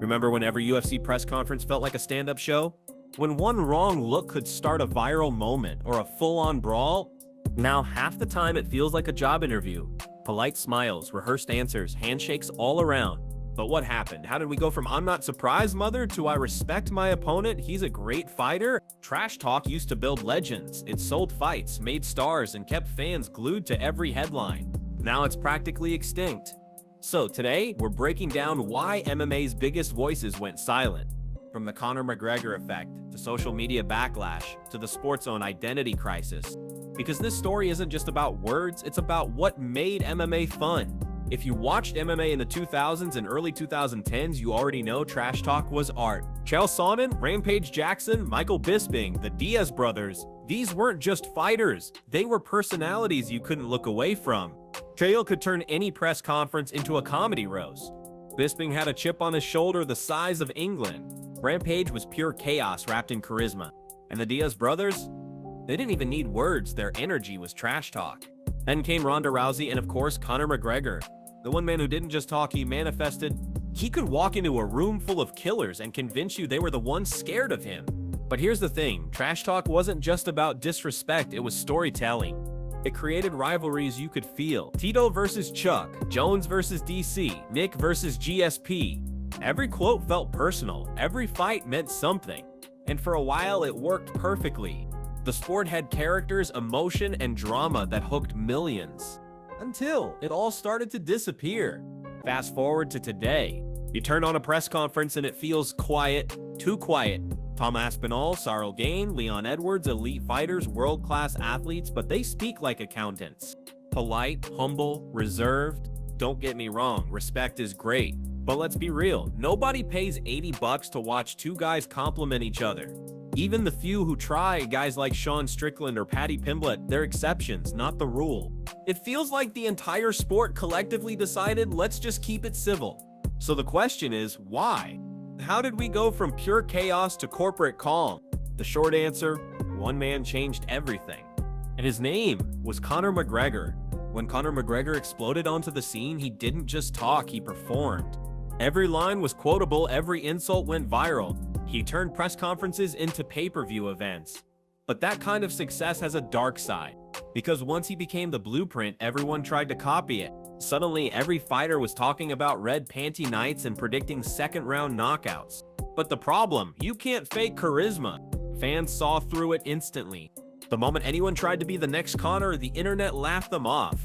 Remember when every UFC press conference felt like a stand-up show? When one wrong look could start a viral moment or a full-on brawl? Now half the time it feels like a job interview. Polite smiles, rehearsed answers, handshakes all around. But what happened? How did we go from "I'm not surprised, mother" to "I respect my opponent, he's a great fighter"? Trash talk used to build legends. It sold fights, made stars, and kept fans glued to every headline. Now it's practically extinct. So today, we're breaking down why MMA's biggest voices went silent. From the Conor McGregor effect, to social media backlash, to the sport's own identity crisis. Because this story isn't just about words, it's about what made MMA fun. If you watched MMA in the 2000s and early 2010s, you already know trash talk was art. Chael Sonnen, Rampage Jackson, Michael Bisping, the Diaz brothers, these weren't just fighters, they were personalities you couldn't look away from. Chael could turn any press conference into a comedy roast. Bisping had a chip on his shoulder the size of England. Rampage was pure chaos wrapped in charisma. And the Diaz brothers? They didn't even need words, their energy was trash talk. Then came Ronda Rousey and of course Conor McGregor. The one man who didn't just talk, he manifested. He could walk into a room full of killers and convince you they were the ones scared of him. But here's the thing, trash talk wasn't just about disrespect, it was storytelling. It created rivalries you could feel. Tito versus Chuck, Jones versus DC, Nick versus GSP. Every quote felt personal, every fight meant something. And for a while it worked perfectly. The sport had characters, emotion, and drama that hooked millions. Until it all started to disappear. Fast forward to today. You turn on a press conference and it feels quiet, too quiet. Tom Aspinall, Cyril Gane, Leon Edwards, elite fighters, world-class athletes, but they speak like accountants. Polite, humble, reserved. Don't get me wrong, respect is great. But let's be real, nobody pays $80 to watch two guys compliment each other. Even the few who try, guys like Sean Strickland or Paddy Pimblett, they're exceptions, not the rule. It feels like the entire sport collectively decided, let's just keep it civil. So the question is, why? How did we go from pure chaos to corporate calm? The short answer, one man changed everything. And his name was Conor McGregor. When Conor McGregor exploded onto the scene, he didn't just talk, he performed. Every line was quotable, every insult went viral. He turned press conferences into pay-per-view events. But that kind of success has a dark side. Because once he became the blueprint, everyone tried to copy it. Suddenly, every fighter was talking about red panty nights and predicting second-round knockouts. But the problem, you can't fake charisma. Fans saw through it instantly. The moment anyone tried to be the next Conor, the internet laughed them off.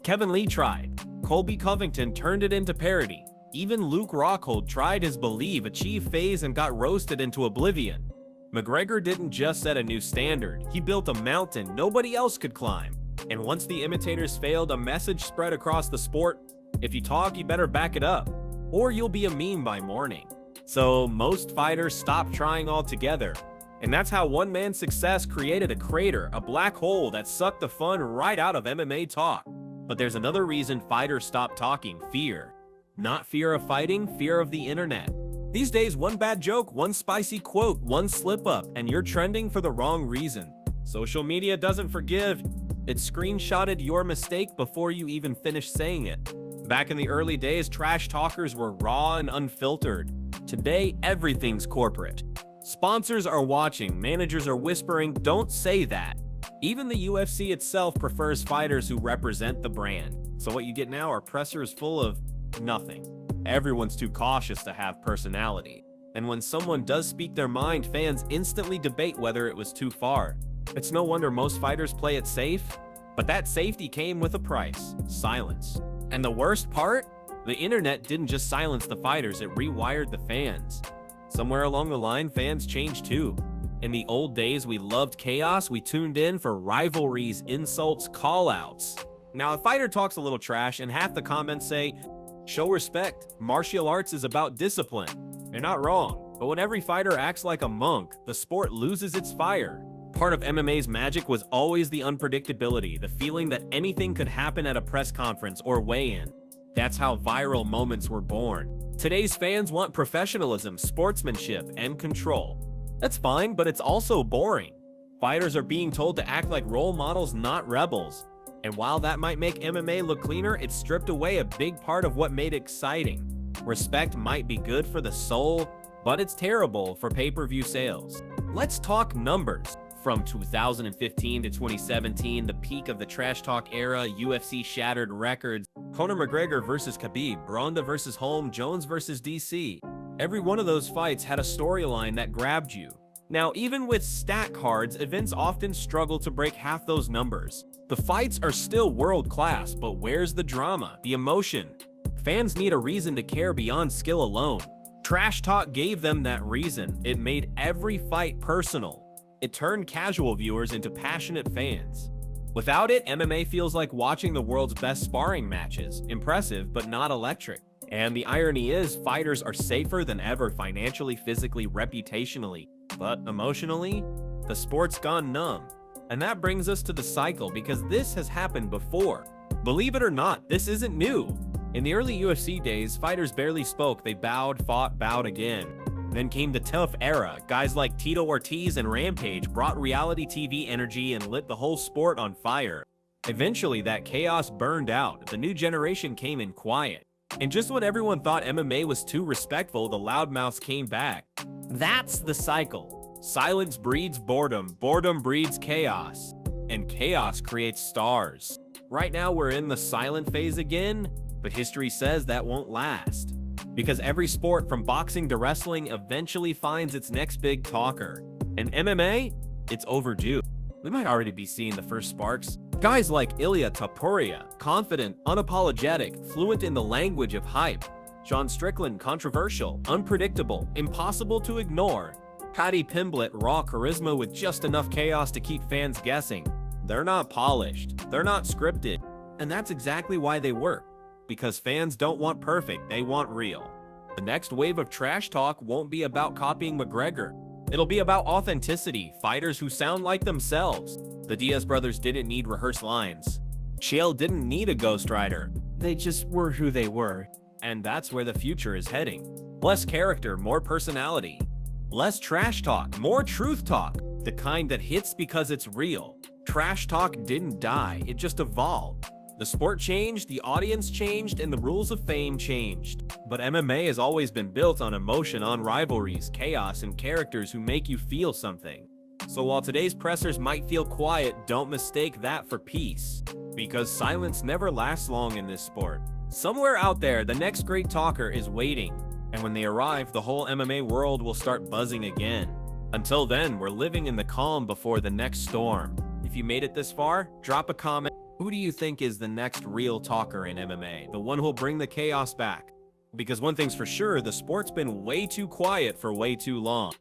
Kevin Lee tried. Colby Covington turned it into parody. Even Luke Rockhold tried his Believe, Achieve phase and got roasted into oblivion. McGregor didn't just set a new standard, he built a mountain nobody else could climb. And once the imitators failed, a message spread across the sport: if you talk, you better back it up, or you'll be a meme by morning. So most fighters stopped trying altogether. And that's how one man's success created a crater, a black hole that sucked the fun right out of MMA talk. But there's another reason fighters stopped talking: fear. Not fear of fighting, fear of the internet. These days, one bad joke, one spicy quote, one slip-up, and you're trending for the wrong reason. Social media doesn't forgive. It screenshotted your mistake before you even finish saying it. Back in the early days, trash talkers were raw and unfiltered. Today, everything's corporate. Sponsors are watching, managers are whispering, "Don't say that." Even the UFC itself prefers fighters who represent the brand. So what you get now are pressers full of nothing. Everyone's too cautious to have personality. And when someone does speak their mind, fans instantly debate whether it was too far. It's no wonder most fighters play it safe. But that safety came with a price: silence. And the worst part? The internet didn't just silence the fighters, it rewired the fans. Somewhere along the line, fans changed too. In the old days, we loved chaos, we tuned in for rivalries, insults, call-outs. Now, a fighter talks a little trash and half the comments say, "Show respect, martial arts is about discipline." They're not wrong, but when every fighter acts like a monk, the sport loses its fire. Part of MMA's magic was always the unpredictability, the feeling that anything could happen at a press conference or weigh-in. That's how viral moments were born. Today's fans want professionalism, sportsmanship, and control. That's fine, but it's also boring. Fighters are being told to act like role models, not rebels. And while that might make MMA look cleaner, it stripped away a big part of what made it exciting. Respect might be good for the soul, but it's terrible for pay-per-view sales. Let's talk numbers. From 2015 to 2017, the peak of the trash talk era, UFC shattered records. Conor McGregor versus Khabib, Ronda versus Holm, Jones versus DC. Every one of those fights had a storyline that grabbed you. Now, even with stat cards, events often struggle to break half those numbers. The fights are still world-class, but where's the drama, the emotion? Fans need a reason to care beyond skill alone. Trash talk gave them that reason. It made every fight personal. It turned casual viewers into passionate fans. Without it, MMA feels like watching the world's best sparring matches. Impressive, but not electric. And the irony is, fighters are safer than ever financially, physically, reputationally. But emotionally, the sport's gone numb. And that brings us to the cycle, because this has happened before. Believe it or not, this isn't new. In the early UFC days, fighters barely spoke. They bowed, fought, bowed again. Then came the tough era. Guys like Tito Ortiz and Rampage brought reality TV energy and lit the whole sport on fire. Eventually, that chaos burned out. The new generation came in quiet. And just when everyone thought MMA was too respectful, the loudmouths came back. That's the cycle. Silence breeds boredom, boredom breeds chaos, and chaos creates stars. Right now, we're in the silent phase again, but history says that won't last. Because every sport from boxing to wrestling eventually finds its next big talker. And MMA, it's overdue. We might already be seeing the first sparks. Guys like Ilia Topuria, confident, unapologetic, fluent in the language of hype. Sean Strickland, controversial, unpredictable, impossible to ignore. Paddy Pimblett, raw charisma with just enough chaos to keep fans guessing. They're not polished, they're not scripted. And that's exactly why they work. Because fans don't want perfect, they want real. The next wave of trash talk won't be about copying McGregor. It'll be about authenticity, fighters who sound like themselves. The Diaz brothers didn't need rehearsed lines. Chael didn't need a ghostwriter. They just were who they were. And that's where the future is heading. Less character, more personality. Less trash talk, more truth talk. The kind that hits because it's real. Trash talk didn't die, it just evolved. The sport changed, the audience changed, and the rules of fame changed. But MMA has always been built on emotion, on rivalries, chaos, and characters who make you feel something. So while today's pressers might feel quiet, don't mistake that for peace. Because silence never lasts long in this sport. Somewhere out there, the next great talker is waiting. And when they arrive, the whole MMA world will start buzzing again. Until then, we're living in the calm before the next storm. If you made it this far, drop a comment. Who do you think is the next real talker in MMA? The one who'll bring the chaos back? Because one thing's for sure, the sport's been way too quiet for way too long.